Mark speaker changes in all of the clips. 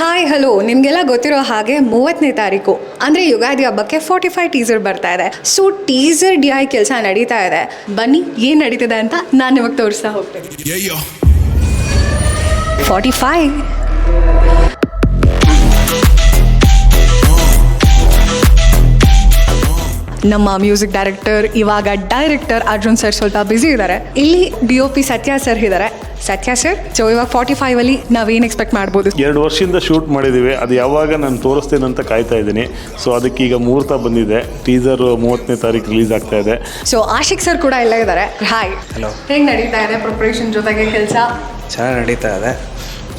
Speaker 1: Hi hello, ನಿಮಗೆಲ್ಲ ಗೊತ್ತಿರೋ ಹಾಗೆ 30ನೇ ತಾರೀಕು ಅಂದರೆ ಯುಗಾದಿ ಹಬ್ಬಕ್ಕೆ 45 ಟೀಸರ್ ಬರ್ತಾ ಇದೆ. ಸೊ ಟೀಸರ್ DI ಕೆಲಸ ನಡೀತಾ ಇದೆ. ಬನ್ನಿ ಏನು ನಡೀತಿದೆ ಅಂತ ನಾನು ನಿಮಗೆ ತೋರಿಸ್ತಾ ಹೋಗ್ತೀನಿ. 45 ನಮ್ಮ ಮ್ಯೂಸಿಕ್ ಡೈರೆಕ್ಟರ್ ಇವಾಗ ಡೈರೆಕ್ಟರ್ ಅರ್ಜುನ್ ಸರ್ ಸ್ವಲ್ಪ ಬ್ಯುಸಿ ಇದ್ದಾರೆ. ಇಲ್ಲಿ DOP ಸತ್ಯ ಸರ್ ಇದ್ದಾರೆ. ಸತ್ಯ ಸರ್, ಸೊ ಇವಾಗ 45 ನಾವೇನು ಎಕ್ಸ್ಪೆಕ್ಟ್ ಮಾಡ್ಬೋದು?
Speaker 2: 2 ವರ್ಷದಿಂದ ಶೂಟ್ ಮಾಡಿದ್ದೀವಿ. ಅದು ಯಾವಾಗ ನಾನು ತೋರಿಸ್ತೀನಿ ಅಂತ ಕಾಯ್ತಾ ಇದ್ದೀನಿ. ಸೊ ಅದಕ್ಕೀಗ ಮುಹೂರ್ತ ಬಂದಿದೆ. ಟೀಸರ್ 30ನೇ ತಾರೀಕು ರಿಲೀಸ್ ಆಗ್ತಾ ಇದೆ.
Speaker 1: ಸೊ ಆಶಿಕ್ ಸರ್ ಕೂಡ ಇಲ್ಲೇ ಇದ್ದಾರೆ. Hi,
Speaker 3: hello.
Speaker 1: ಹೇಗೆ ನಡೀತಾ ಇದೆ ಪ್ರಿಪ್ರೇಷನ್ ಜೊತೆಗೆ ಕೆಲಸ?
Speaker 3: ಚೆನ್ನಾಗಿ ನಡೀತಾ ಇದೆ.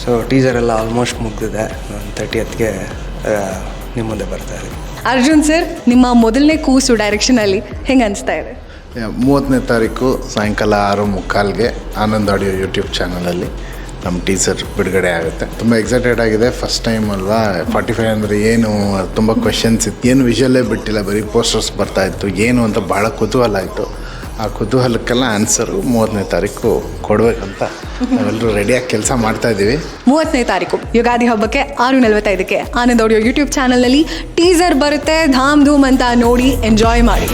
Speaker 3: ಸೊ ಟೀಸರ್ ಎಲ್ಲ ಆಲ್ಮೋಸ್ಟ್ ಮುಗಿದಿದೆ. 30ಗೆ ನಿಮ್ಮ ಮುಂದೆ ಬರ್ತಾ ಇದೆ.
Speaker 1: ಅರ್ಜುನ್ ಸರ್, ನಿಮ್ಮ ಮೊದಲನೇ ಕೂಸು ಡೈರೆಕ್ಷನಲ್ಲಿ ಹೆಂಗೆ ಅನಿಸ್ತಾ ಇದೆ?
Speaker 4: 30ನೇ ತಾರೀಕು ಸಾಯಂಕಾಲ 6:45ಗೆ ಆನಂದ್ ಆಡಿಯೋ ಯೂಟ್ಯೂಬ್ ಚಾನಲಲ್ಲಿ ನಮ್ಮ ಟೀಸರ್ ಬಿಡುಗಡೆ ಆಗುತ್ತೆ. ತುಂಬ ಎಕ್ಸೈಟೆಡ್ ಆಗಿದೆ. ಫಸ್ಟ್ ಟೈಮ್ ಅಲ್ವಾ 45 ಅಂದರೆ ಏನು, ತುಂಬ ಕ್ವೆಶನ್ಸ್ ಇತ್ತು. ಏನು ವಿಷುವಲ್ಲೇ ಬಿಟ್ಟಿಲ್ಲ, ಬರೀ ಪೋಸ್ಟರ್ಸ್ ಬರ್ತಾಯಿತ್ತು. ಏನು ಅಂತ ಭಾಳ ಕುತೂಹಲ ಆಯಿತು. ಆ ಕುತೂಹಲಕ್ಕೆಲ್ಲ ಆನ್ಸರು 30ನೇ ತಾರೀಕು ಕೊಡಬೇಕಂತ ನಾವೆಲ್ಲರೂ ರೆಡಿಯಾಗಿ ಕೆಲಸ ಮಾಡ್ತಾಯಿದ್ದೀವಿ.
Speaker 1: 30ನೇ ತಾರೀಕು ಯುಗಾದಿ ಹಬ್ಬಕ್ಕೆ 6:45ಕ್ಕೆ ಆನಂದ್ ಆಡಿಯೋ ಯೂಟ್ಯೂಬ್ ಚಾನಲ್ನಲ್ಲಿ ಟೀಸರ್ ಬರುತ್ತೆ. ಧಾಮ್ ಧೂಮ್ ಅಂತ ನೋಡಿ ಎಂಜಾಯ್ ಮಾಡಿ.